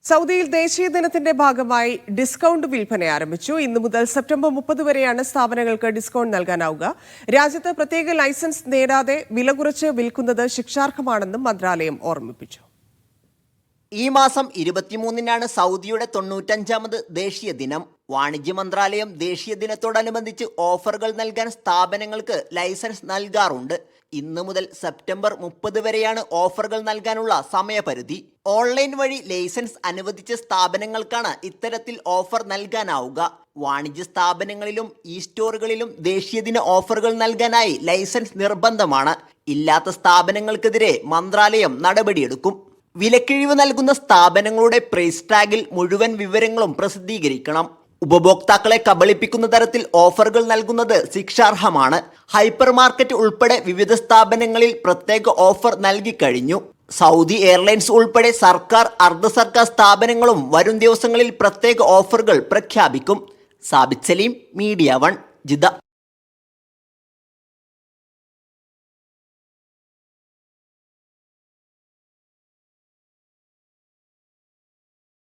സൗദിയിൽ ദേശീയ ദിനത്തിന്റെ ഭാഗമായി ഡിസ്കൗണ്ട് വിൽപ്പന ആരംഭിച്ചു. ഇന്നു മുതൽ സെപ്റ്റംബർ 30 വരെയാണ് സ്ഥാപനങ്ങൾക്ക് ഡിസ്കൗണ്ട് നൽകാനാവുക. രാജ്യത്ത് പ്രത്യേക ലൈസൻസ് നേടാതെ വില കുറച്ച് വിൽക്കുന്നത് ശിക്ഷാർഹമാണെന്നും മന്ത്രാലയം ഓർമ്മിപ്പിച്ചു. ഈ മാസം 23-നാണ് സൗദിയുടെ 95ാമത് ദേശീയ ദിനം. വാണിജ്യ മന്ത്രാലയം ദേശീയ ദിനത്തോടനുബന്ധിച്ച് ഓഫറുകൾ നൽകാൻ സ്ഥാപനങ്ങൾക്ക് ലൈസൻസ് നൽകാറുണ്ട്. ഇന്നു മുതൽ സെപ്റ്റംബർ 30 വരെയാണ് ഓഫറുകൾ നൽകാനുള്ള സമയപരിധി. ഓൺലൈൻ വഴി ലൈസൻസ് അനുവദിച്ച സ്ഥാപനങ്ങൾക്കാണ് ഇത്തരത്തിൽ ഓഫർ നൽകാനാവുക. വാണിജ്യ സ്ഥാപനങ്ങളിലും ഇ സ്റ്റോറുകളിലും ദേശീയ ദിന ഓഫറുകൾ നൽകാനായി ലൈസൻസ് നിർബന്ധമാണ്. ഇല്ലാത്ത സ്ഥാപനങ്ങൾക്കെതിരെ മന്ത്രാലയം നടപടിയെടുക്കും. വിലക്കിഴിവ് നൽകുന്ന സ്ഥാപനങ്ങളുടെ പ്രൈസ് ടാഗിൽ മുഴുവൻ വിവരങ്ങളും പ്രസിദ്ധീകരിക്കണം. ഉപഭോക്താക്കളെ കബളിപ്പിക്കുന്ന തരത്തിൽ ഓഫറുകൾ നൽകുന്നത് ശിക്ഷാർഹമാണ്. ഹൈപ്പർ മാർക്കറ്റ് ഉൾപ്പെടെ വിവിധ സ്ഥാപനങ്ങളിൽ പ്രത്യേക ഓഫർ നൽകിക്കഴിഞ്ഞു. സൗദി എയർലൈൻസ് ഉൾപ്പെടെ സർക്കാർ അർദ്ധ സർക്കാർ സ്ഥാപനങ്ങളും വരും ദിവസങ്ങളിൽ പ്രത്യേക ഓഫറുകൾ പ്രഖ്യാപിക്കും. Sabith Saleem, media 1, Jeddah.